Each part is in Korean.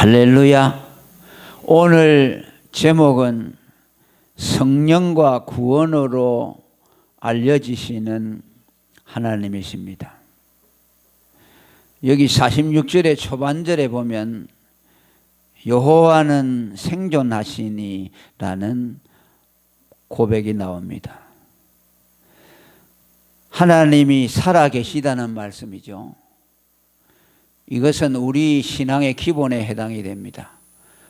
할렐루야. 오늘 제목은 성령과 구원으로 알려지시는 하나님이십니다. 여기 46절의 초반절에 보면 여호와는 생존하시니라는 고백이 나옵니다. 하나님이 살아계시다는 말씀이죠. 이것은 우리 신앙의 기본에 해당이 됩니다.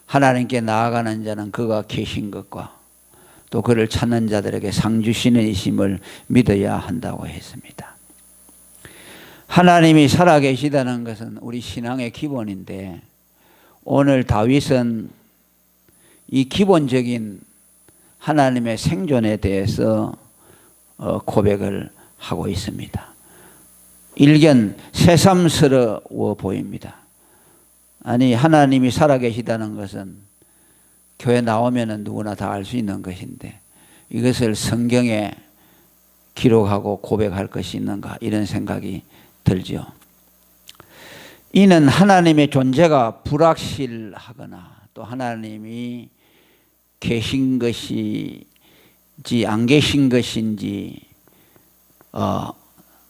하나님께 나아가는 자는 그가 계신 것과 또 그를 찾는 자들에게 상 주시는 이심을 믿어야 한다고 했습니다. 하나님이 살아계시다는 것은 우리 신앙의 기본인데, 오늘 다윗은 이 기본적인 하나님의 생존에 대해서 고백을 하고 있습니다. 일견 새삼스러워 보입니다. 아니, 하나님이 살아계시다는 것은 교회 나오면 누구나 다 알 수 있는 것인데, 이것을 성경에 기록하고 고백할 것이 있는가, 이런 생각이 들죠. 이는 하나님의 존재가 불확실하거나 또 하나님이 계신 것인지 안 계신 것인지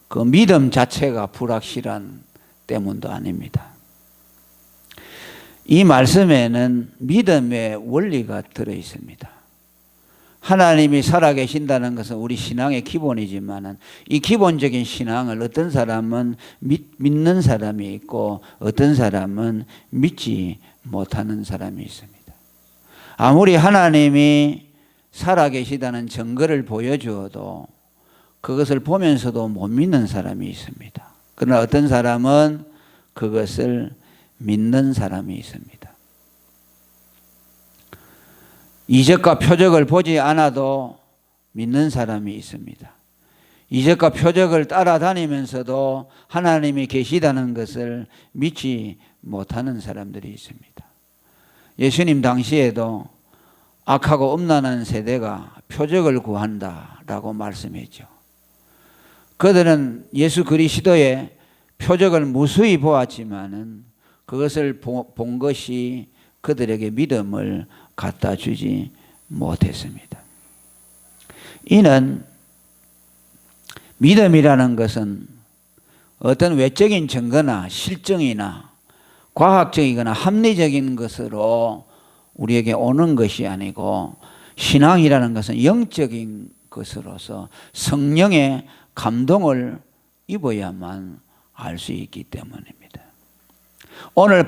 그 믿음 자체가 불확실한 때문도 아닙니다. 이 말씀에는 믿음의 원리가 들어 있습니다. 하나님이 살아계신다는 것은 우리 신앙의 기본이지만, 이 기본적인 신앙을 어떤 사람은 믿는 사람이 있고 어떤 사람은 믿지 못하는 사람이 있습니다. 아무리 하나님이 살아계시다는 증거를 보여주어도 그것을 보면서도 못 믿는 사람이 있습니다. 그러나 어떤 사람은 그것을 믿는 사람이 있습니다. 이적과 표적을 보지 않아도 믿는 사람이 있습니다. 이적과 표적을 따라다니면서도 하나님이 계시다는 것을 믿지 못하는 사람들이 있습니다. 예수님 당시에도 악하고 음란한 세대가 표적을 구한다라고 말씀했죠. 그들은 예수 그리스도의 표적을 무수히 보았지만은 그것을 본 것이 그들에게 믿음을 갖다 주지 못했습니다. 이는 믿음이라는 것은 어떤 외적인 증거나 실증이나 과학적이거나 합리적인 것으로 우리에게 오는 것이 아니고, 신앙이라는 것은 영적인 것으로서 성령의 감동을 입어야만 알 수 있기 때문입니다. 오늘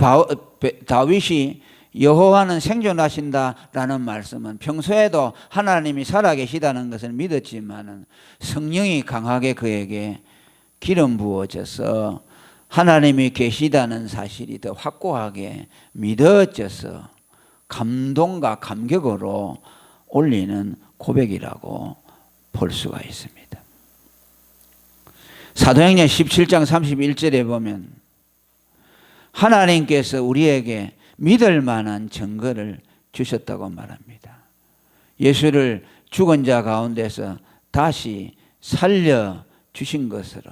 다윗이 여호와는 생존하신다라는 말씀은 평소에도 하나님이 살아계시다는 것을 믿었지만 성령이 강하게 그에게 기름 부어져서 하나님이 계시다는 사실이 더 확고하게 믿어져서 감동과 감격으로 올리는 고백이라고 볼 수가 있습니다. 사도행전 17장 31절에 보면 하나님께서 우리에게 믿을 만한 증거를 주셨다고 말합니다. 예수를 죽은 자 가운데서 다시 살려주신 것으로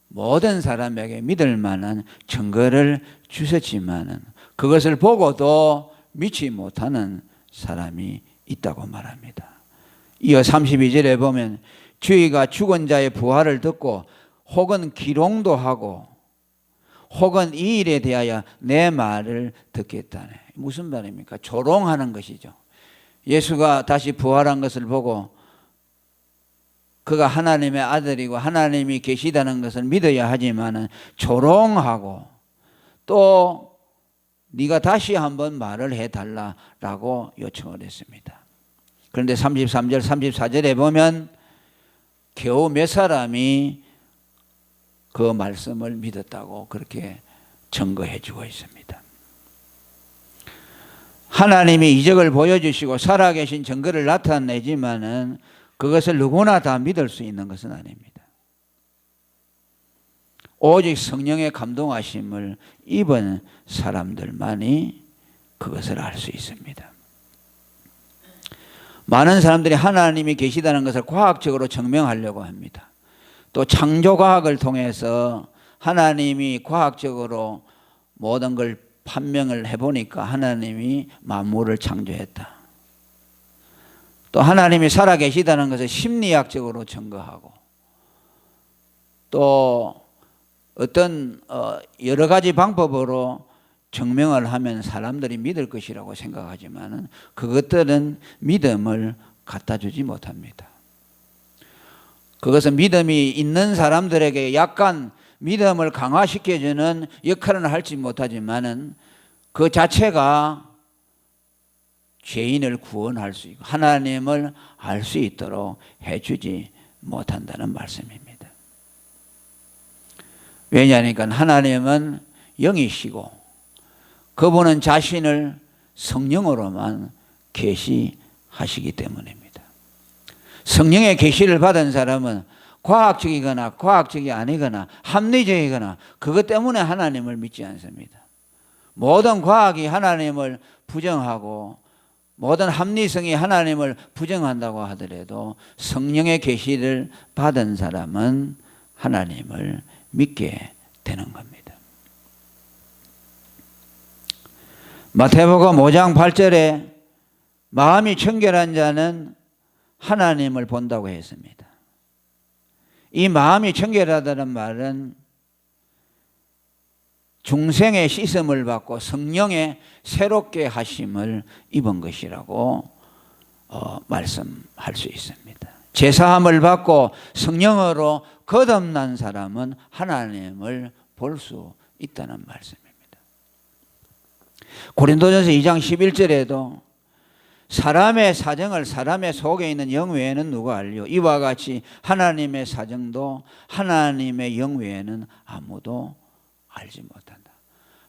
모든 사람에게 믿을 만한 증거를 주셨지만 그것을 보고도 믿지 못하는 사람이 있다고 말합니다. 이어 32절에 보면 주의가 죽은 자의 부활을 듣고 혹은 기롱도 하고 혹은 이 일에 대하여 내 말을 듣겠다네. 무슨 말입니까? 조롱하는 것이죠. 예수가 다시 부활한 것을 보고 그가 하나님의 아들이고 하나님이 계시다는 것을 믿어야 하지만 조롱하고 또 네가 다시 한번 말을 해달라라고 요청을 했습니다. 그런데 33절 34절에 보면 겨우 몇 사람이 그 말씀을 믿었다고 그렇게 증거해 주고 있습니다. 하나님이 이적을 보여주시고 살아계신 증거를 나타내지만은 그것을 누구나 다 믿을 수 있는 것은 아닙니다. 오직 성령의 감동하심을 입은 사람들만이 그것을 알 수 있습니다. 많은 사람들이 하나님이 계시다는 것을 과학적으로 증명하려고 합니다. 또 창조과학을 통해서 하나님이 과학적으로 모든 걸 판명을 해보니까 하나님이 만물을 창조했다. 또 하나님이 살아계시다는 것을 심리학적으로 증거하고, 또 어떤 여러 가지 방법으로 증명을 하면 사람들이 믿을 것이라고 생각하지만 그것들은 믿음을 갖다 주지 못합니다. 그것은 믿음이 있는 사람들에게 약간 믿음을 강화시켜주는 역할은 할지 못하지만 그 자체가 죄인을 구원할 수 있고 하나님을 알 수 있도록 해주지 못한다는 말씀입니다. 왜냐하니까 하나님은 영이시고 그분은 자신을 성령으로만 계시하시기 때문입니다. 성령의 계시를 받은 사람은 과학적이거나 과학적이 아니거나 합리적이거나 그것 때문에 하나님을 믿지 않습니다. 모든 과학이 하나님을 부정하고 모든 합리성이 하나님을 부정한다고 하더라도 성령의 계시를 받은 사람은 하나님을 믿게 되는 겁니다. 마태복음 5장 8절에 마음이 청결한 자는 하나님을 본다고 했습니다. 이 마음이 청결하다는 말은 중생의 씻음을 받고 성령의 새롭게 하심을 입은 것이라고 말씀할 수 있습니다. 제사함을 받고 성령으로 거듭난 사람은 하나님을 볼 수 있다는 말씀입니다. 고린도전서 2장 11절에도 사람의 사정을 사람의 속에 있는 영 외에는 누가 알리요? 이와 같이 하나님의 사정도 하나님의 영 외에는 아무도 알지 못한다.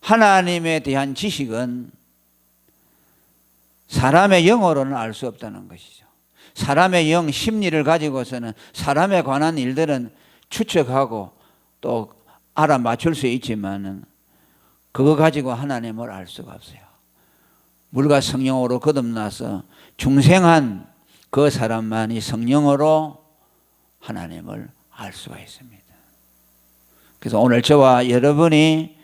하나님에 대한 지식은 사람의 영으로는 알 수 없다는 것이죠. 사람의 영, 심리를 가지고서는 사람에 관한 일들은 추측하고 또 알아맞출 수 있지만은 그거 가지고 하나님을 알 수가 없어요. 물과 성령으로 거듭나서 중생한 그 사람만이 성령으로 하나님을 알 수가 있습니다. 그래서 오늘 저와 여러분이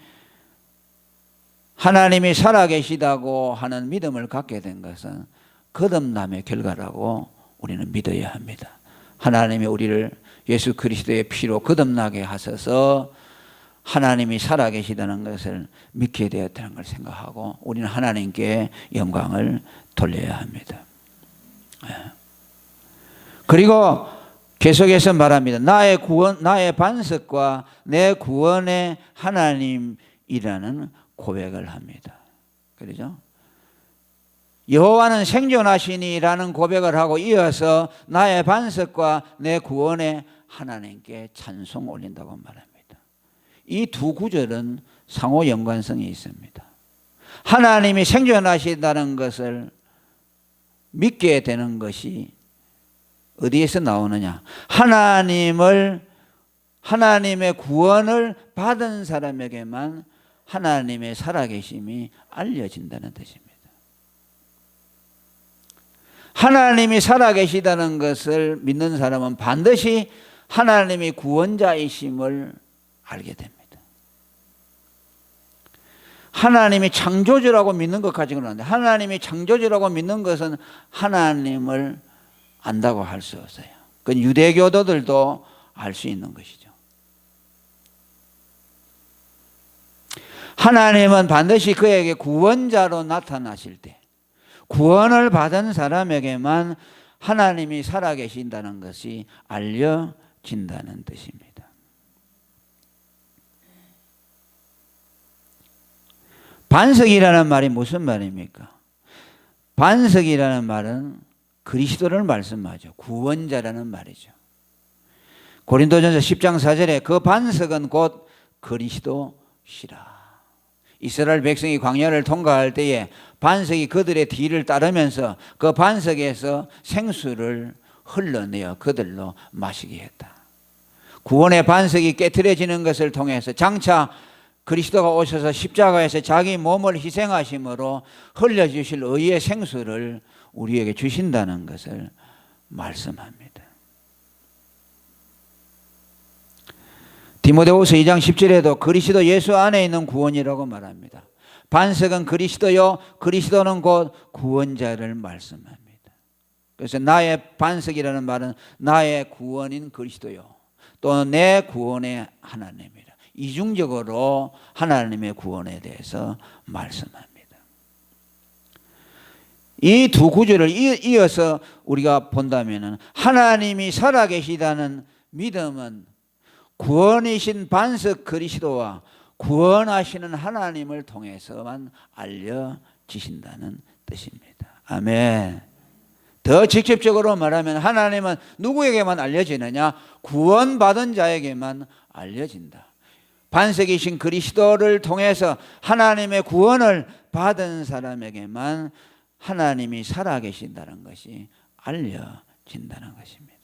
하나님이 살아계시다고 하는 믿음을 갖게 된 것은 거듭남의 결과라고 우리는 믿어야 합니다. 하나님이 우리를 예수 그리스도의 피로 거듭나게 하셔서 하나님이 살아계시다는 것을 믿게 되었다는 걸 생각하고 우리는 하나님께 영광을 돌려야 합니다. 그리고 계속해서 말합니다. 나의 구원, 나의 반석과 내 구원의 하나님이라는 고백을 합니다. 그렇죠? 여호와는 생존하시니라는 고백을 하고 이어서 나의 반석과 내 구원의 하나님께 찬송 올린다고 말합니다. 이 두 구절은 상호 연관성이 있습니다. 하나님이 생존하신다는 것을 믿게 되는 것이 어디에서 나오느냐? 하나님의 구원을 받은 사람에게만 하나님의 살아계심이 알려진다는 뜻입니다. 하나님이 살아계시다는 것을 믿는 사람은 반드시 하나님이 구원자이심을 알게 됩니다. 하나님이 창조주라고 믿는 것 가지고는 안 돼. 하나님이 창조주라고 믿는 것은 하나님을 안다고 할 수 없어요. 그건 유대교도들도 알 수 있는 것이죠. 하나님은 반드시 그에게 구원자로 나타나실 때 구원을 받은 사람에게만 하나님이 살아계신다는 것이 알려진다는 뜻입니다. 반석이라는 말이 무슨 말입니까? 반석이라는 말은 그리스도를 말씀하죠. 구원자라는 말이죠. 고린도전서 10장 4절에 그 반석은 곧 그리스도시라. 이스라엘 백성이 광야를 통과할 때에 반석이 그들의 뒤를 따르면서 그 반석에서 생수를 흘러내어 그들로 마시게 했다. 구원의 반석이 깨트려지는 것을 통해서 장차 그리스도가 오셔서 십자가에서 자기 몸을 희생하심으로 흘려주실 의의 생수를 우리에게 주신다는 것을 말씀합니다. 디모데후서 2장 10절에도 그리스도 예수 안에 있는 구원이라고 말합니다. 반석은 그리스도요 그리스도는 곧 구원자를 말씀합니다. 그래서 나의 반석이라는 말은 나의 구원인 그리스도요 또 내 구원의 하나님이라. 이중적으로 하나님의 구원에 대해서 말씀합니다. 이 두 구절을 이어서 우리가 본다면 하나님이 살아계시다는 믿음은 구원이신 반석 그리스도와 구원하시는 하나님을 통해서만 알려지신다는 뜻입니다. 아멘. 더 직접적으로 말하면 하나님은 누구에게만 알려지느냐? 구원받은 자에게만 알려진다. 반석이신 그리스도를 통해서 하나님의 구원을 받은 사람에게만 하나님이 살아계신다는 것이 알려진다는 것입니다.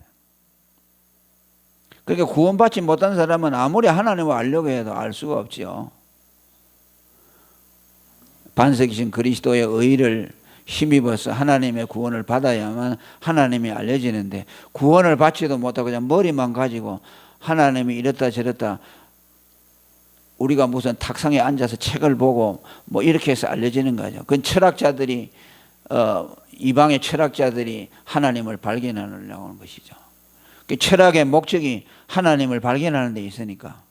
그러니까 구원받지 못한 사람은 아무리 하나님을 알려고 해도 알 수가 없지요. 반석이신 그리스도의 의를 힘입어서 하나님의 구원을 받아야만 하나님이 알려지는데 구원을 받지도 못하고 그냥 머리만 가지고 하나님이 이랬다 저랬다 우리가 무슨 탁상에 앉아서 책을 보고 뭐 이렇게 해서 알려지는 거죠. 그건 철학자들이 이방의 철학자들이 하나님을 발견하려고 하는 것이죠. 그 철학의 목적이 하나님을 발견하는 데 있으니까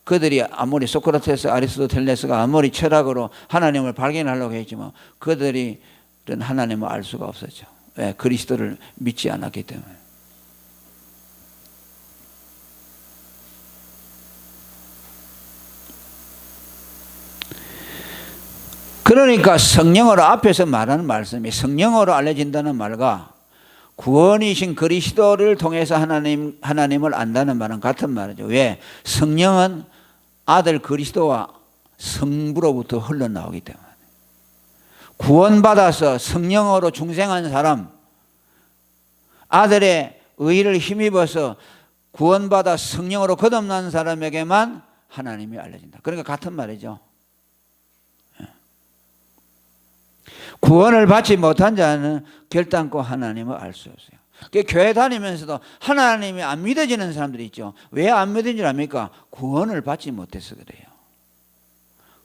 그들이 아무리 소크라테스 아리스토텔레스가 아무리 철학으로 하나님을 발견하려고 했지만 그들이 하나님을 알 수가 없었죠. 왜? 그리스도를 믿지 않았기 때문에. 그러니까 성령으로 앞에서 말하는 말씀이 성령으로 알려진다는 말과 구원이신 그리스도를 통해서 하나님을 안다는 말은 같은 말이죠. 왜? 성령은 아들 그리스도와 성부로부터 흘러나오기 때문에. 구원받아서 성령으로 중생한 사람, 아들의 의를 힘입어서 구원받아 성령으로 거듭난 사람에게만 하나님이 알려진다. 그러니까 같은 말이죠. 구원을 받지 못한 자는 결단코 하나님을 알 수 없어요. 교회 다니면서도 하나님이 안 믿어지는 사람들이 있죠. 왜 안 믿는 줄 압니까? 구원을 받지 못해서 그래요.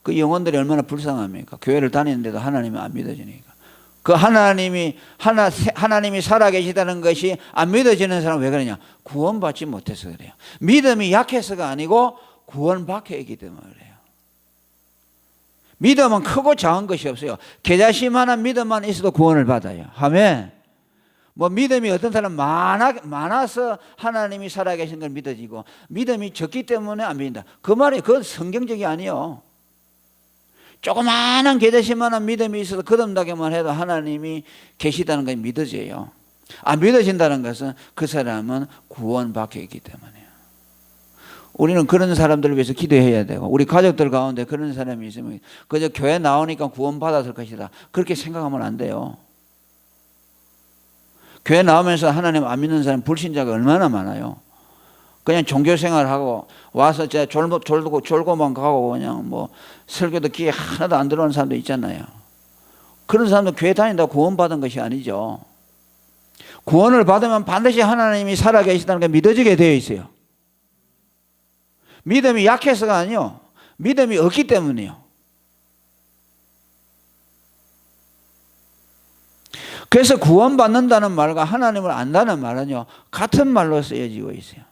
그 영혼들이 얼마나 불쌍합니까? 교회를 다니는데도 하나님이 안 믿어지니까. 그 하나님이 살아계시다는 것이 안 믿어지는 사람은 왜 그러냐? 구원받지 못해서 그래요. 믿음이 약해서가 아니고 구원받게 있기 때문에 그래요. 믿음은 크고 작은 것이 없어요. 계자심하는 믿음만 있어도 구원을 받아요. 아멘. 뭐 믿음이 어떤 사람 많아서 하나님이 살아계신 걸 믿어지고 믿음이 적기 때문에 안 믿는다. 그 말이 그건 성경적이 아니에요. 조그마한 계자심하는 믿음이 있어서 거듭나게만 해도 하나님이 계시다는 것이 믿어져요. 안 믿어진다는 것은 그 사람은 구원받게 있기 때문에. 우리는 그런 사람들을 위해서 기도해야 되고 우리 가족들 가운데 그런 사람이 있으면 그저 교회 나오니까 구원받았을 것이다. 그렇게 생각하면 안 돼요. 교회 나오면서 하나님 안 믿는 사람 불신자가 얼마나 많아요. 그냥 종교생활하고 와서 졸고만 가고 그냥 뭐 설교도 귀에 하나도 안 들어오는 사람도 있잖아요. 그런 사람도 교회 다닌다고 구원받은 것이 아니죠. 구원을 받으면 반드시 하나님이 살아계시다는 게 믿어지게 되어 있어요. 믿음이 약해서가 아니요. 믿음이 없기 때문이에요. 그래서 구원받는다는 말과 하나님을 안다는 말은요. 같은 말로 쓰여지고 있어요.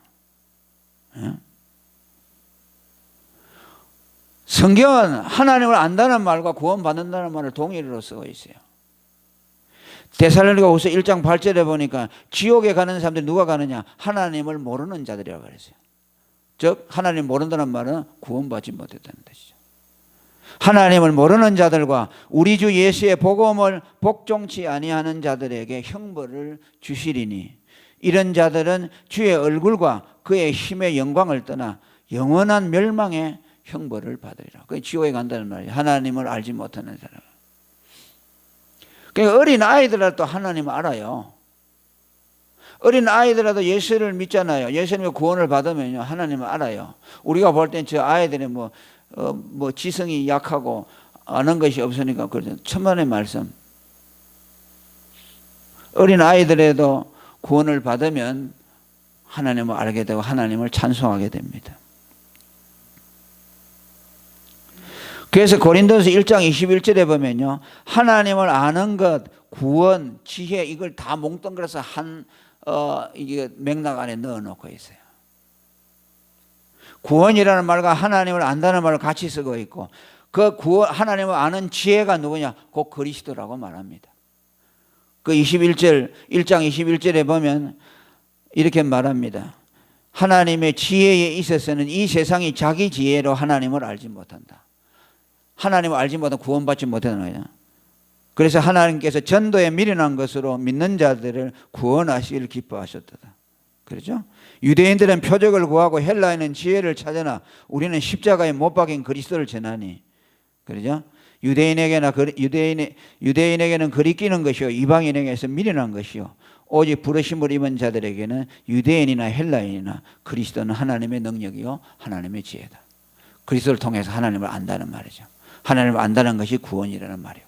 성경은 하나님을 안다는 말과 구원받는다는 말을 동일로 쓰고 있어요. 데살로니가후서 1장 8절에 보니까 지옥에 가는 사람들이 누가 가느냐? 하나님을 모르는 자들이라고 그랬어요. 즉 하나님 모른다는 말은 구원받지 못했다는 뜻이죠. 하나님을 모르는 자들과 우리 주 예수의 복음을 복종치 아니하는 자들에게 형벌을 주시리니 이런 자들은 주의 얼굴과 그의 힘의 영광을 떠나 영원한 멸망의 형벌을 받으리라. 그게 지옥에 간다는 말이에요. 하나님을 알지 못하는 사람. 그러니까 어린 아이들도 하나님을 알아요. 어린 아이들라도 예수를 믿잖아요. 예수님의 구원을 받으면요 하나님을 알아요. 우리가 볼 땐 저 아이들이 뭐 지성이 약하고 아는 것이 없으니까 그러죠. 천만의 말씀. 어린 아이들에도 구원을 받으면 하나님을 알게 되고 하나님을 찬송하게 됩니다. 그래서 고린도서 1장 21절에 보면요, 하나님을 아는 것, 구원, 지혜, 이걸 다 몽뚱그려서 이게 맥락 안에 넣어놓고 있어요. 구원이라는 말과 하나님을 안다는 말을 같이 쓰고 있고, 그 구원, 하나님을 아는 지혜가 누구냐? 곧 그리스도라고 말합니다. 그 1장 21절에 보면 이렇게 말합니다. 하나님의 지혜에 있어서는 이 세상이 자기 지혜로 하나님을 알지 못한다. 하나님을 알지 못하면 구원받지 못하는 거예요. 그래서 하나님께서 전도에 미련한 것으로 믿는 자들을 구원하시기를 기뻐하셨다. 그렇죠? 유대인들은 표적을 구하고 헬라인은 지혜를 찾으나 우리는 십자가에 못 박인 그리스도를 전하니. 그렇죠? 유대인에게는 그리 끼는 것이요 이방인에게서 미련한 것이요 오직 부르심을 입은 자들에게는 유대인이나 헬라인이나 그리스도는 하나님의 능력이요 하나님의 지혜다. 그리스도를 통해서 하나님을 안다는 말이죠. 하나님을 안다는 것이 구원이라는 말이고.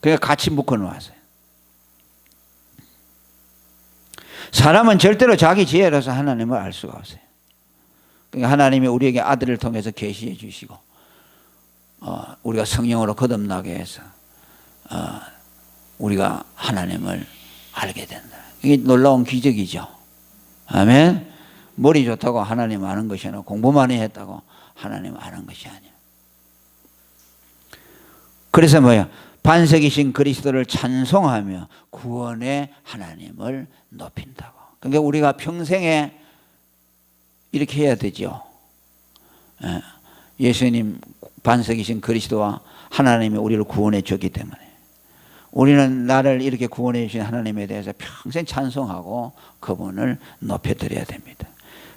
그러니까 같이 묶어 놓았어요. 사람은 절대로 자기 지혜로서 하나님을 알 수가 없어요. 그러니까 하나님이 우리에게 아들을 통해서 계시해 주시고 우리가 성령으로 거듭나게 해서 우리가 하나님을 알게 된다. 이게 놀라운 기적이죠. 아멘. 머리 좋다고 하나님 아는 것이 아니라 공부 많이 했다고 하나님 아는 것이 아니야. 그래서 뭐야? 반석이신 그리스도를 찬송하며 구원의 하나님을 높인다고. 그러니까 우리가 평생에 이렇게 해야 되죠. 예수님 반석이신 그리스도와 하나님이 우리를 구원해 줬기 때문에 우리는 나를 이렇게 구원해 주신 하나님에 대해서 평생 찬송하고 그분을 높여드려야 됩니다.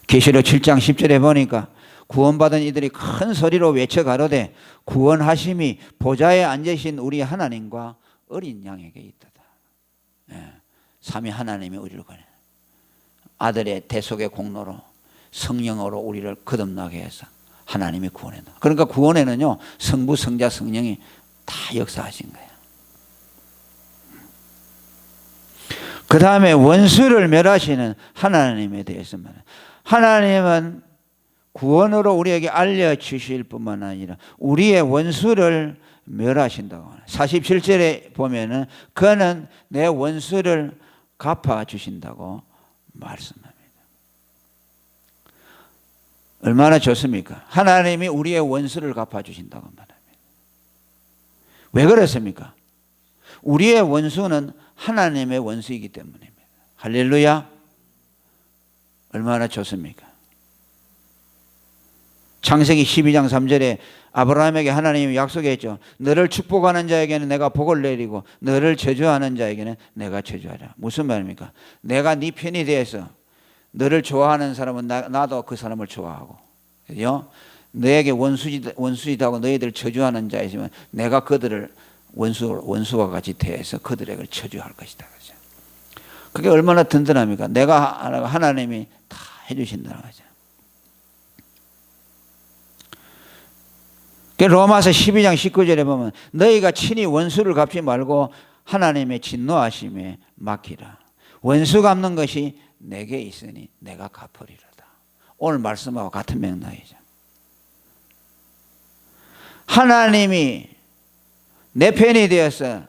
계시록 7장 10절에 보니까 구원받은 이들이 큰 소리로 외쳐 가로되 구원하심이 보좌에 앉으신 우리 하나님과 어린 양에게 있도다. 삼위 하나님이 우리를 권해 아들의 대속의 공로로 성령으로 우리를 거듭나게 해서 하나님이 구원한다. 그러니까 구원에는요 성부, 성자, 성령이 다 역사하신 거예요. 그 다음에 원수를 멸하시는 하나님에 대해서 말해요. 하나님은 구원으로 우리에게 알려주실 뿐만 아니라 우리의 원수를 멸하신다고. 47절에 보면은 그는 내 원수를 갚아주신다고 말씀합니다. 얼마나 좋습니까? 하나님이 우리의 원수를 갚아주신다고 말합니다. 왜 그렇습니까? 우리의 원수는 하나님의 원수이기 때문입니다. 할렐루야. 얼마나 좋습니까? 창세기 12장 3절에 아브라함에게 하나님이 약속했죠. 너를 축복하는 자에게는 내가 복을 내리고 너를 저주하는 자에게는 내가 저주하라. 무슨 말입니까? 내가 네 편이 되어서 너를 좋아하는 사람은 나도 그 사람을 좋아하고, 그죠? 너에게 원수이다고 너희들 저주하는 자 있으면 내가 그들을 원수와 같이 대해서 그들에게 저주할 것이다. 그죠? 그게 얼마나 든든합니까? 내가 하나님이 다 해주신다는 거죠. 로마서 12장 19절에 보면 너희가 친히 원수를 갚지 말고 하나님의 진노하심에 맡기라. 원수 갚는 것이 내게 있으니 내가 갚으리로다. 오늘 말씀하고 같은 맥락이죠. 하나님이 내 편이 되어서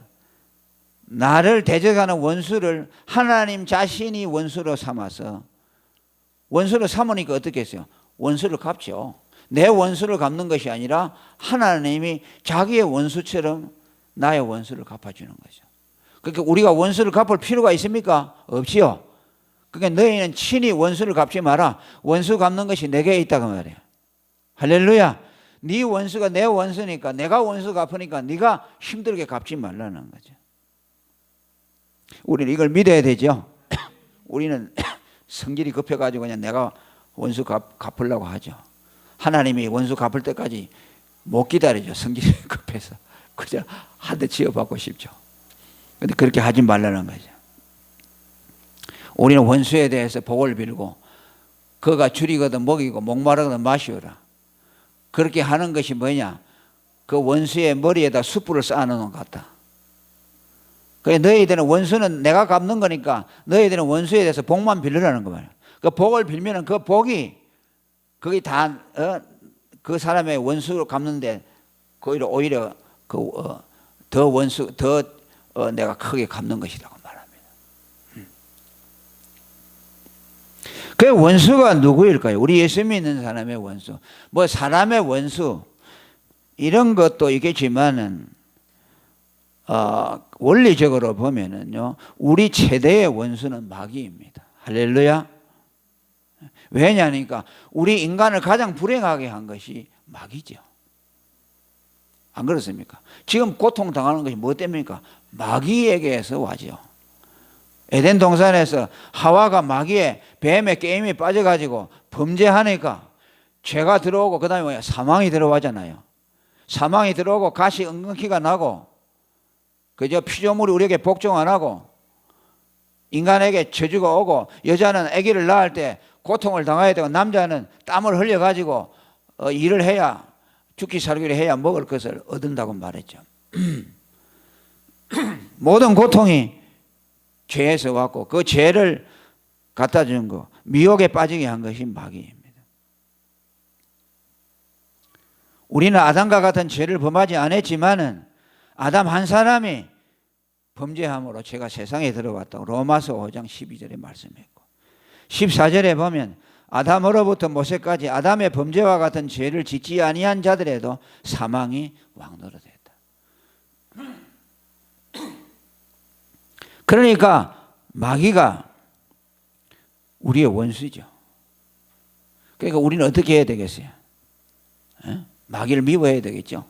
나를 대적하는 원수를 하나님 자신이 원수로 삼아서, 원수로 삼으니까 어떻게 했어요? 원수를 갚죠. 내 원수를 갚는 것이 아니라 하나님이 자기의 원수처럼 나의 원수를 갚아주는 거죠. 그러니까 우리가 원수를 갚을 필요가 있습니까? 없지요. 그러니까 너희는 친히 원수를 갚지 마라. 원수 갚는 것이 내게 있다고 말해요. 할렐루야. 네 원수가 내 원수니까, 내가 원수 갚으니까 네가 힘들게 갚지 말라는 거죠. 우리는 이걸 믿어야 되죠. 우리는 성질이 급해가지고 그냥 내가 원수 갚으려고 하죠. 하나님이 원수 갚을 때까지 못 기다리죠. 성질이 급해서. 그저 한 대 지어받고 싶죠. 그런데 그렇게 하지 말라는 거죠. 우리는 원수에 대해서 복을 빌고 그가 줄이거든 먹이고 목마르거든 마시오라. 그렇게 하는 것이 뭐냐? 그 원수의 머리에다 숯불을 쌓아놓는 것 같다. 그래, 너희들은 원수는 내가 갚는 거니까 너희들은 원수에 대해서 복만 빌려라는 거 말이야. 그 복을 빌면은 그 복이 그게 다 그 사람의 원수로 갚는데 오히려 더 원수 더 내가 크게 갚는 것이라고 말합니다. 그 원수가 누구일까요? 우리 예수 믿는 사람의 원수. 뭐 사람의 원수 이런 것도 있겠지만은 원리적으로 보면은요, 우리 최대의 원수는 마귀입니다. 할렐루야. 왜냐하니까 우리 인간을 가장 불행하게 한 것이 마귀죠. 안 그렇습니까? 지금 고통당하는 것이 뭐 때문입니까? 마귀에게서 와죠. 에덴 동산에서 하와가 마귀의 뱀의 게임에 빠져가지고 범죄하니까 죄가 들어오고 그 다음에 뭐야? 사망이 들어가잖아요. 사망이 들어오고 가시 엉겅퀴가 나고 그저 피조물이 우리에게 복종 안 하고 인간에게 저주가 오고 여자는 아기를 낳을 때 고통을 당해야 되고 남자는 땀을 흘려가지고 일을 해야 죽기 살기를 해야 먹을 것을 얻는다고 말했죠. 모든 고통이 죄에서 왔고 그 죄를 갖다 준 거, 미혹에 빠지게 한 것이 마귀입니다. 우리는 아담과 같은 죄를 범하지 않았지만은 아담 한 사람이 범죄함으로 죄가 세상에 들어왔다고 로마서 5장 12절에 말씀했고 14절에 보면 아담으로부터 모세까지 아담의 범죄와 같은 죄를 짓지 아니한 자들에도 사망이 왕노릇했다. 그러니까 마귀가 우리의 원수죠. 그러니까 우리는 어떻게 해야 되겠어요? 마귀를 미워해야 되겠죠.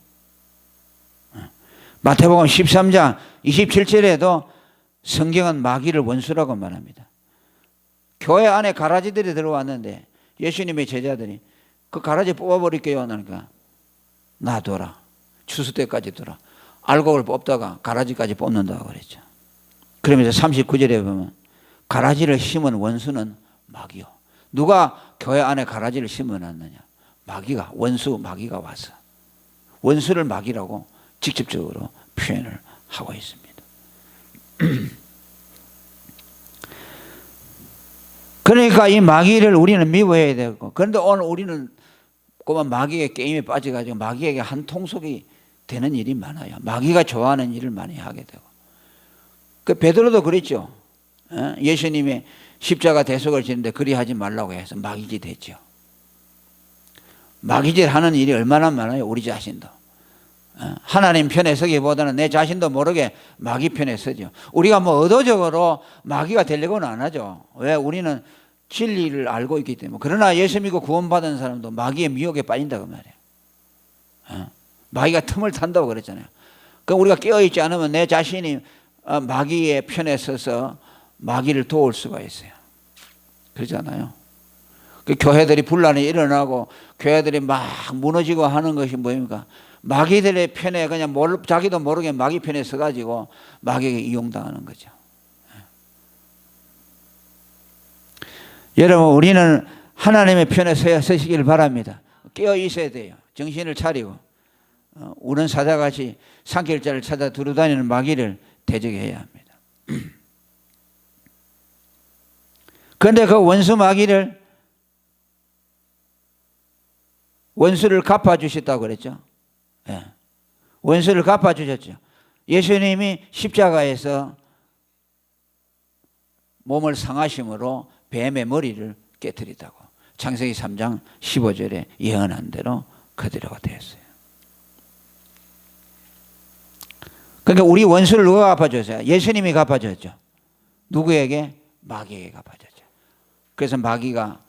마태복음 13장 27절에도 성경은 마귀를 원수라고 말합니다. 교회 안에 가라지들이 들어왔는데 예수님의 제자들이 그 가라지 뽑아버릴게요 하니까 놔둬라. 추수 때까지 둬라. 알곡을 뽑다가 가라지까지 뽑는다고 그랬죠. 그러면서 39절에 보면 가라지를 심은 원수는 마귀요. 누가 교회 안에 가라지를 심어놨느냐? 마귀가, 원수 마귀가 와서 원수를 마귀라고 직접적으로 표현을 하고 있습니다. 그러니까 이 마귀를 우리는 미워해야 되고, 그런데 오늘 우리는 꼬만 마귀의 게임에 빠져가지고 마귀에게 한 통속이 되는 일이 많아요. 마귀가 좋아하는 일을 많이 하게 되고. 그 베드로도 그랬죠. 예수님의 십자가 대속을 지는데 그리하지 말라고 해서 마귀짓 했죠. 마귀짓 하는 일이 얼마나 많아요. 우리 자신도. 하나님 편에 서기보다는 내 자신도 모르게 마귀 편에 서죠. 우리가 뭐 의도적으로 마귀가 되려고는 안 하죠. 왜? 우리는 진리를 알고 있기 때문에. 그러나 예수 믿고 구원받은 사람도 마귀의 미혹에 빠진다고 말이에요. 마귀가 틈을 탄다고 그랬잖아요. 그럼 우리가 깨어있지 않으면 내 자신이 마귀의 편에 서서 마귀를 도울 수가 있어요. 그렇잖아요. 그 교회들이 분란이 일어나고 교회들이 막 무너지고 하는 것이 뭐입니까? 마귀들의 편에 그냥 자기도 모르게 마귀 편에 서가지고 마귀에게 이용당하는 거죠. 여러분, 우리는 하나님의 편에 서시길 바랍니다. 깨어 있어야 돼요. 정신을 차리고 우는 사자같이 산길자를 찾아 두루다니는 마귀를 대적해야 합니다. 그런데 그 원수 마귀를 원수를 갚아주셨다고 그랬죠. 예. 원수를 갚아주셨죠. 예수님이 십자가에서 몸을 상하심으로 뱀의 머리를 깨뜨리다고 창세기 3장 15절에 예언한 대로 그대로가 되었어요. 그러니까 우리 원수를 누가 갚아줬어요? 예수님이 갚아줬죠. 누구에게? 마귀에게 갚아줬죠. 그래서 마귀가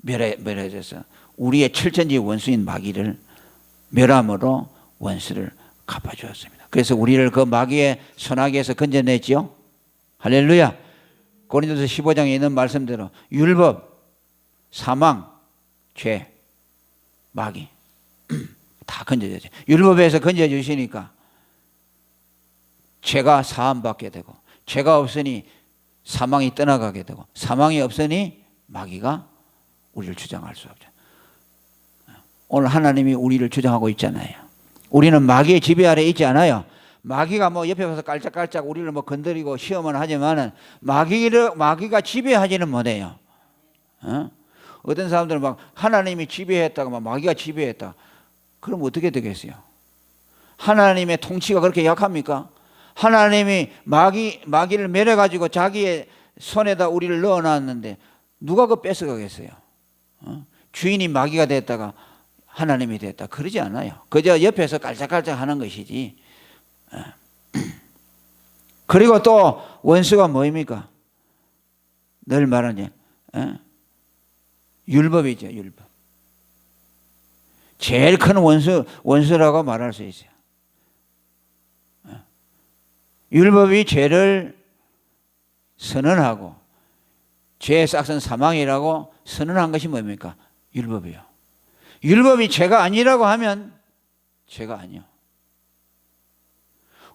멸해져서 우리의 철전지 원수인 마귀를 멸함으로 원수를 갚아주었습니다. 그래서 우리를 그 마귀의 손아귀에서 건져냈지요. 할렐루야. 고린도서 15장에 있는 말씀대로 율법, 사망, 죄, 마귀 다 건져졌죠. 율법에서 건져주시니까 죄가 사함받게 되고, 죄가 없으니 사망이 떠나가게 되고, 사망이 없으니 마귀가 우리를 주장할 수 없죠. 오늘 하나님이 우리를 주장하고 있잖아요. 우리는 마귀의 지배 아래 있지 않아요. 마귀가 뭐 옆에 가서 깔짝깔짝 우리를 뭐 건드리고 시험은 하지만은 마귀가 지배하지는 못해요. 어떤 사람들은 막 하나님이 지배했다고 막 마귀가 지배했다. 그럼 어떻게 되겠어요? 하나님의 통치가 그렇게 약합니까? 하나님이 마귀를 매려가지고 자기의 손에다 우리를 넣어놨는데 누가 그거 뺏어가겠어요? 주인이 마귀가 됐다가 하나님이 됐다 그러지 않아요. 그저 옆에서 깔짝깔짝 하는 것이지. 그리고 또 원수가 뭐입니까? 늘 말하는 율법이죠. 율법. 제일 큰 원수라고 말할 수 있어요. 율법이 죄를 선언하고 죄의 싹은 사망이라고 선언한 것이 뭡니까? 율법이요. 율법이 죄가 아니라고 하면 죄가 아니요.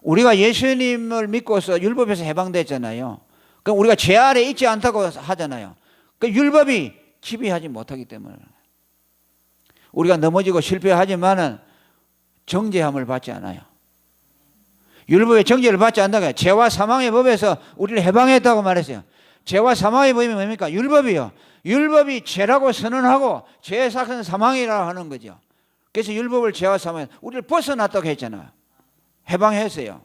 우리가 예수님을 믿고서 율법에서 해방됐잖아요. 그럼 우리가 죄 아래 있지 않다고 하잖아요. 그 율법이 지배하지 못하기 때문에 우리가 넘어지고 실패하지만은 정죄함을 받지 않아요. 율법의 정죄를 받지 않는다고 해요. 죄와 사망의 법에서 우리를 해방했다고 말했어요. 죄와 사망의 법이 뭡니까? 율법이요. 율법이 죄라고 선언하고 죄의 삭은 사망이라고 하는 거죠. 그래서 율법을 죄와 사망 우리를 벗어났다고 했잖아요. 해방했어요.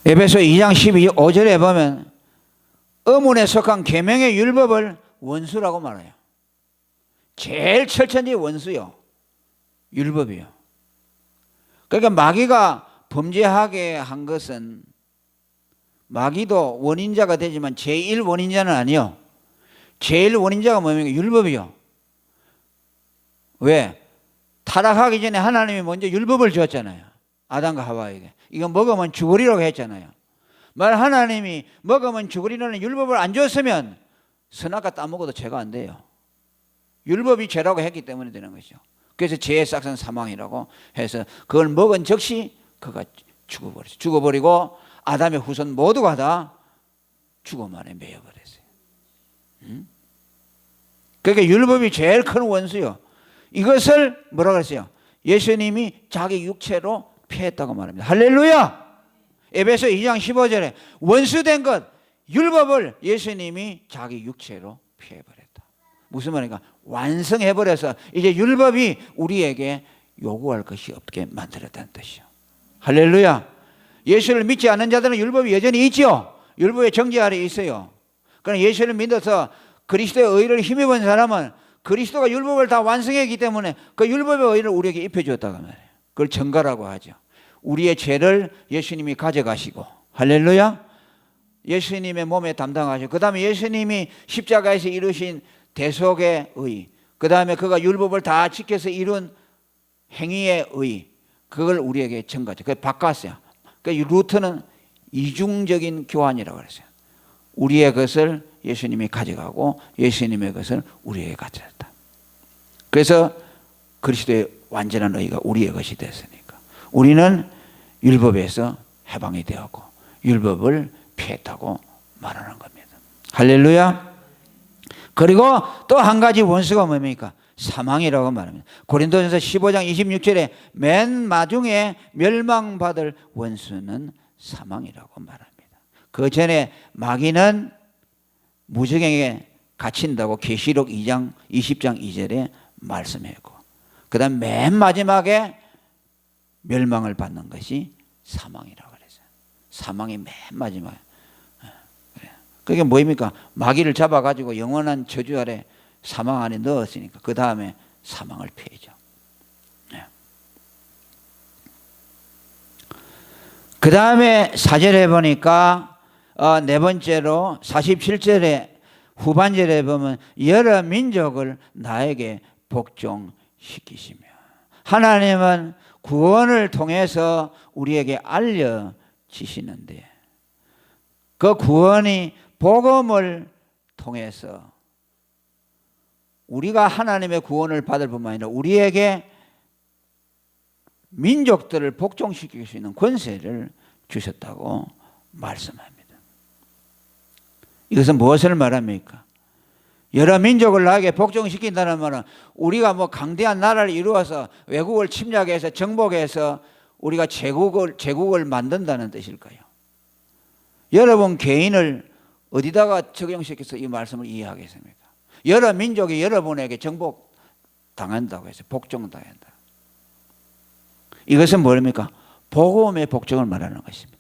에베소 2장 12절에 보면 의문에 속한 계명의 율법을 원수라고 말해요. 제일 철천지 원수요. 율법이요. 그러니까 마귀가 범죄하게 한 것은 마귀도 원인자가 되지만 제일 원인자는 아니요. 제일 원인자가 뭡니까? 율법이요. 왜? 타락하기 전에 하나님이 먼저 율법을 주었잖아요. 아담과 하와에게. 이거 먹으면 죽으리라고 했잖아요. 말 하나님이 먹으면 죽으리라는 율법을 안 줬으면 선악과 따먹어도 죄가 안 돼요. 율법이 죄라고 했기 때문에 되는 것이죠. 그래서 죄의 싹은 사망이라고 해서 그걸 먹은 즉시 그가 죽어버렸어요. 죽어버리고 아담의 후손 모두가 다 죽음 안에 매여버렸어요. 그러니까 율법이 제일 큰 원수요. 이것을 뭐라고 했어요? 예수님이 자기 육체로 피했다고 말합니다. 할렐루야! 에베소 2장 15절에 원수된 것 율법을 예수님이 자기 육체로 피해버렸다. 무슨 말인가? 완성해버려서 이제 율법이 우리에게 요구할 것이 없게 만들었다는 뜻이요. 할렐루야! 예수를 믿지 않는 자들은 율법이 여전히 있죠. 율법의 정죄 아래 있어요. 그러나 예수를 믿어서 그리스도의 의를 힘입은 사람은 그리스도가 율법을 다 완성했기 때문에 그 율법의 의를 우리에게 입혀주었다고 말해요. 그걸 정가라고 하죠. 우리의 죄를 예수님이 가져가시고, 할렐루야! 예수님의 몸에 담당하시고, 그 다음에 예수님이 십자가에서 이루신 대속의 의, 그 다음에 그가 율법을 다 지켜서 이룬 행위의 의, 그걸 우리에게 전가죠. 그걸 바꿨어요. 그러니까 이 루트는 이중적인 교환이라고 그랬어요. 우리의 것을 예수님이 가져가고 예수님의 것을 우리에게 가져갔다. 그래서 그리스도의 완전한 의가 우리의 것이 됐으니까 우리는 율법에서 해방이 되었고 율법을 피했다고 말하는 겁니다. 할렐루야. 그리고 또 한 가지 원수가 뭡니까? 사망이라고 말합니다. 고린도전서 15장 26절에 맨 마중에 멸망받을 원수는 사망이라고 말합니다. 그 전에 마귀는 무적행에 갇힌다고 계시록 2장 20장 2절에 말씀했고, 그 다음 맨 마지막에 멸망을 받는 것이 사망이라고 그랬어요. 사망이 맨 마지막에. 그게 뭐입니까? 마귀를 잡아가지고 영원한 저주 아래 사망 안에 넣었으니까 그 다음에 사망을 피해죠. 그 다음에 4절에 보니까 네 번째로 47절에 후반절에 보면 여러 민족을 나에게 복종시키시며, 하나님은 구원을 통해서 우리에게 알려지시는데 그 구원이 복음을 통해서 우리가 하나님의 구원을 받을 뿐만 아니라 우리에게 민족들을 복종시킬 수 있는 권세를 주셨다고 말씀합니다. 이것은 무엇을 말합니까? 여러 민족을 나에게 복종시킨다는 말은 우리가 뭐 강대한 나라를 이루어서 외국을 침략해서 정복해서 우리가 제국을 만든다는 뜻일까요? 여러분 개인을 어디다가 적용시켜서 이 말씀을 이해하겠습니까? 여러 민족이 여러분에게 정복 당한다고 해서 복종당한다. 이것은 뭡니까? 복음의 복종을 말하는 것입니다.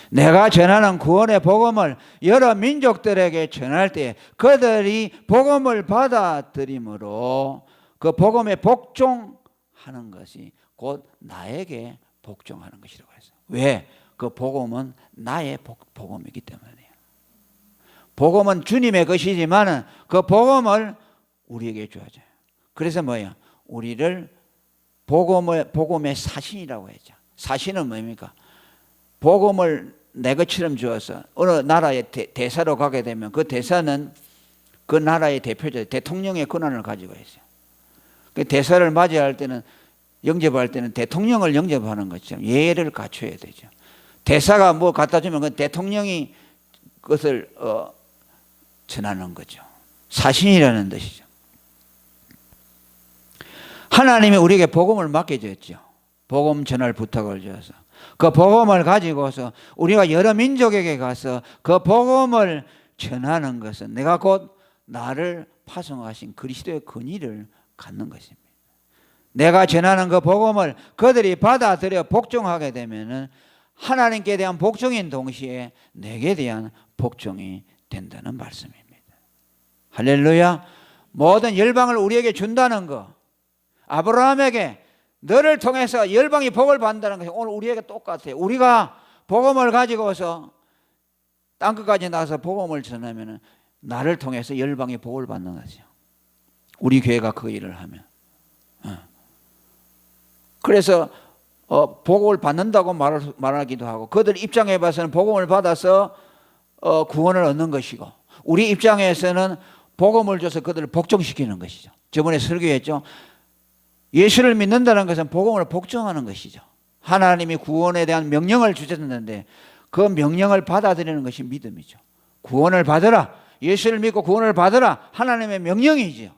내가 전하는 구원의 복음을 여러 민족들에게 전할 때 그들이 복음을 받아들임으로 그 복음에 복종하는 것이 곧 나에게 복종하는 것이라고 했어요. 왜? 그 복음은 나의 복음이기 때문이에요. 복음은 주님의 것이지만 그 복음을 우리에게 주어져요. 그래서 뭐예요? 우리를 복음의 사신이라고 했죠. 사신은 뭡니까? 복음을 내 것처럼 주어서 어느 나라의 대사로 가게 되면 그 대사는 그 나라의 대표자, 대통령의 권한을 가지고 있어요. 그 대사를 맞이할 때는 영접할 때는 대통령을 영접하는 것처럼 예의를 갖춰야 되죠. 대사가 뭐 갖다 주면 그 대통령이 그것을 전하는 거죠. 사신이라는 뜻이죠. 하나님이 우리에게 복음을 맡겨줬죠. 복음 전할 부탁을 줘서 그 복음을 가지고서 우리가 여러 민족에게 가서 그 복음을 전하는 것은 내가 곧 나를 파송하신 그리스도의 권위를 갖는 것입니다. 내가 전하는 그 복음을 그들이 받아들여 복종하게 되면은 하나님께 대한 복종인 동시에 내게 대한 복종이 된다는 말씀입니다. 할렐루야. 모든 열방을 우리에게 준다는 거, 아브라함에게 너를 통해서 열방이 복을 받는다는 것이 오늘 우리에게 똑같아요. 우리가 복음을 가지고서 땅끝까지 나가서 복음을 전하면 나를 통해서 열방이 복을 받는 거죠. 우리 교회가 그 일을 하면. 그래서 복을 받는다고 말하기도 하고 그들 입장에 봐서는 복음을 받아서 구원을 얻는 것이고 우리 입장에서는 복음을 줘서 그들을 복종시키는 것이죠. 저번에 설교했죠. 예수를 믿는다는 것은 복음을 복종하는 것이죠. 하나님이 구원에 대한 명령을 주셨는데 그 명령을 받아들이는 것이 믿음이죠. 구원을 받으라. 예수를 믿고 구원을 받으라. 하나님의 명령이죠.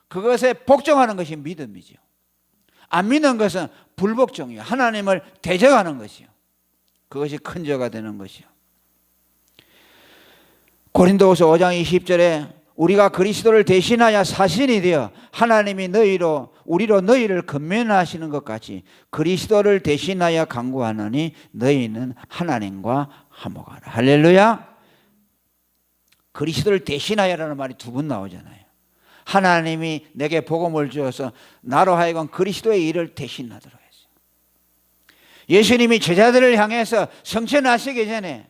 그것에 복종하는 것이 믿음이죠. 안 믿는 것은 불복종이에요. 하나님을 대적하는 것이요. 그것이 큰 죄가 되는 것이요. 고린도후서 5장 20절에 우리가 그리스도를 대신하여 사신이 되어 하나님이 우리로 너희를 건면하시는 것 같이 그리스도를 대신하여 간구하노니 너희는 하나님과 화목하라. 할렐루야. 그리스도를 대신하여라는 말이 두 번 나오잖아요. 하나님이 내게 복음을 주어서 나로 하여금 그리스도의 일을 대신하도록 했어요. 예수님이 제자들을 향해서 성천하시기 전에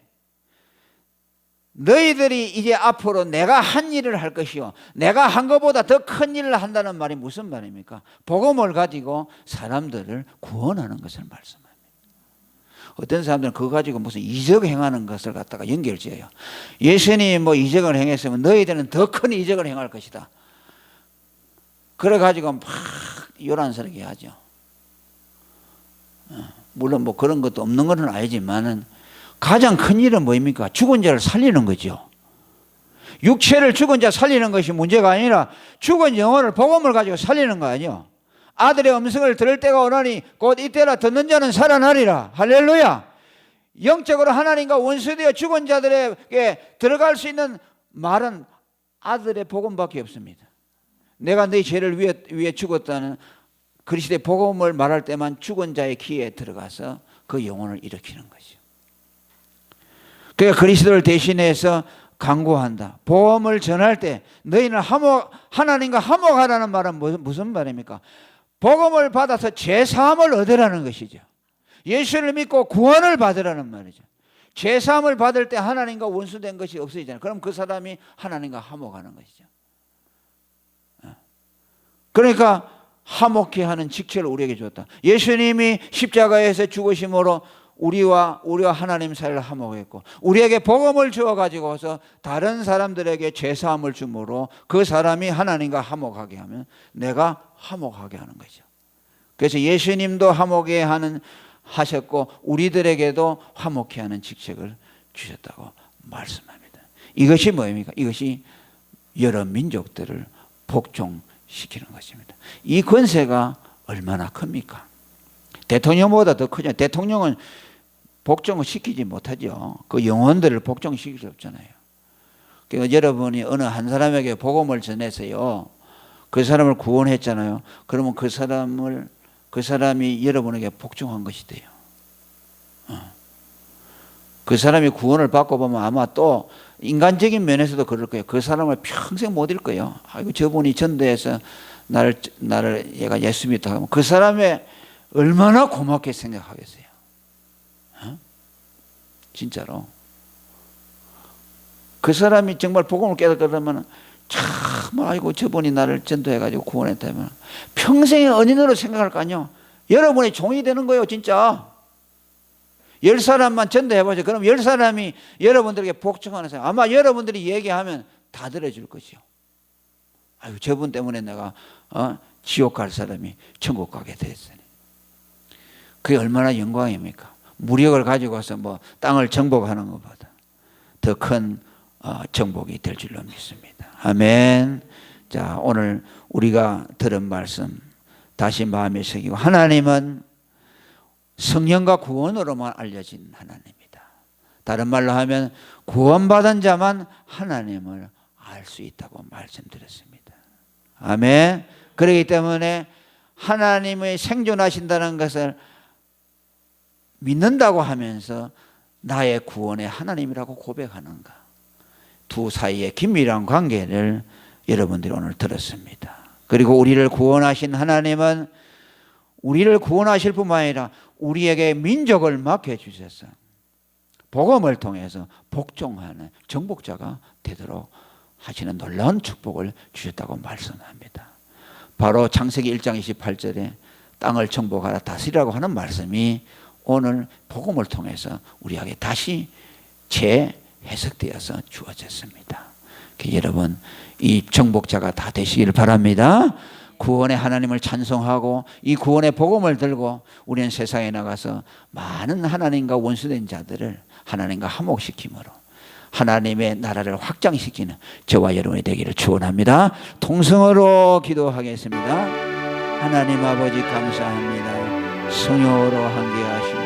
너희들이 이제 앞으로 내가 한 일을 할 것이요 내가 한 것보다 더 큰 일을 한다는 말이 무슨 말입니까? 복음을 가지고 사람들을 구원하는 것을 말씀합니다. 어떤 사람들은 그거 가지고 무슨 이적 행하는 것을 갖다가 연결지어요. 예수님이 뭐 이적을 행했으면 너희들은 더 큰 이적을 행할 것이다. 그래가지고 막 요란스럽게 하죠. 물론 뭐 그런 것도 없는 것은 아니지만은 가장 큰 일은 뭐입니까? 죽은 자를 살리는 거죠. 육체를 죽은 자 살리는 것이 문제가 아니라 죽은 영혼을 복음을 가지고 살리는 거 아니에요. 아들의 음성을 들을 때가 오나니 곧 이때라 듣는 자는 살아나리라. 할렐루야. 영적으로 하나님과 원수되어 죽은 자들에게 들어갈 수 있는 말은 아들의 복음밖에 없습니다. 내가 네 죄를 위해 죽었다는 그리스도의 복음을 말할 때만 죽은 자의 귀에 들어가서 그 영혼을 일으키는 거죠. 그러니까 그리스도를 대신해서 간구한다. 복음을 전할 때 너희는 하나님과 화목하라는 말은 무슨 말입니까? 복음을 받아서 죄사함을 얻으라는 것이죠. 예수를 믿고 구원을 받으라는 말이죠. 죄사함을 받을 때 하나님과 원수된 것이 없어지잖아요. 그럼 그 사람이 하나님과 화목하는 것이죠. 그러니까 화목케 하는 직책을 우리에게 줬다. 예수님이 십자가에서 죽으심으로 우리와 하나님 사이를 화목했고 우리에게 복음을 주어가지고서 다른 사람들에게 죄사함을 주므로 그 사람이 하나님과 화목하게 하면 내가 화목하게 하는 거죠. 그래서 예수님도 화목해 하셨고 우리들에게도 화목해 하는 직책을 주셨다고 말씀합니다. 이것이 뭐입니까? 이것이 여러 민족들을 복종시키는 것입니다. 이 권세가 얼마나 큽니까? 대통령보다 더 크죠. 대통령은 복종을 시키지 못하죠. 그 영혼들을 복종시킬 수 없잖아요. 그러니까 여러분이 어느 한 사람에게 복음을 전해서요, 그 사람을 구원했잖아요. 그러면 그 사람이 여러분에게 복종한 것이 돼요. 그 사람이 구원을 받고 보면 아마 또 인간적인 면에서도 그럴 거예요. 그 사람을 평생 못 잃을 거예요. 아이고, 저분이 전도해서 나를 얘가 예수 믿다 하면 그 사람의 얼마나 고맙게 생각하겠어요. 진짜로. 그 사람이 정말 복음을 깨닫으면 참, 아이고, 저분이 나를 전도해가지고 구원했다면 평생의恩인으로 생각할 거 아니에요. 여러분의 종이 되는 거예요, 진짜. 10사람만 전도해보세요. 그럼 10사람이 여러분들에게 복종하는 사람, 아마 여러분들이 얘기하면 다 들어줄 것이요. 아유, 저분 때문에 내가 지옥 갈 사람이 천국 가게 됐으니. 그게 얼마나 영광입니까? 무력을 가지고 와서 뭐 땅을 정복하는 것보다 더 큰 정복이 될 줄로 믿습니다. 아멘. 자, 오늘 우리가 들은 말씀 다시 마음에 새기고, 하나님은 성령과 구원으로만 알려진 하나님이다. 다른 말로 하면 구원받은 자만 하나님을 알 수 있다고 말씀드렸습니다. 아멘. 그렇기 때문에 하나님의 생존하신다는 것을 믿는다고 하면서 나의 구원의 하나님이라고 고백하는가, 두 사이의 긴밀한 관계를 여러분들이 오늘 들었습니다. 그리고 우리를 구원하신 하나님은 우리를 구원하실 뿐만 아니라 우리에게 민족을 맡겨주셔서 복음을 통해서 복종하는 정복자가 되도록 하시는 놀라운 축복을 주셨다고 말씀합니다. 바로 창세기 1장 28절에 땅을 정복하라 다스리라고 하는 말씀이 오늘 복음을 통해서 우리에게 다시 재해석되어서 주어졌습니다. 여러분, 이 정복자가 다 되시길 바랍니다. 구원의 하나님을 찬송하고 이 구원의 복음을 들고 우리는 세상에 나가서 많은 하나님과 원수된 자들을 하나님과 화목시킴으로 하나님의 나라를 확장시키는 저와 여러분이 되기를 축원합니다. 통성으로 기도하겠습니다. 하나님 아버지, 감사합니다. 성령으로 함께하시고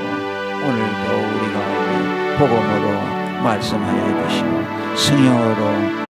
오늘도 우리 가운데 복음으로 말씀하여 주시고 성령으로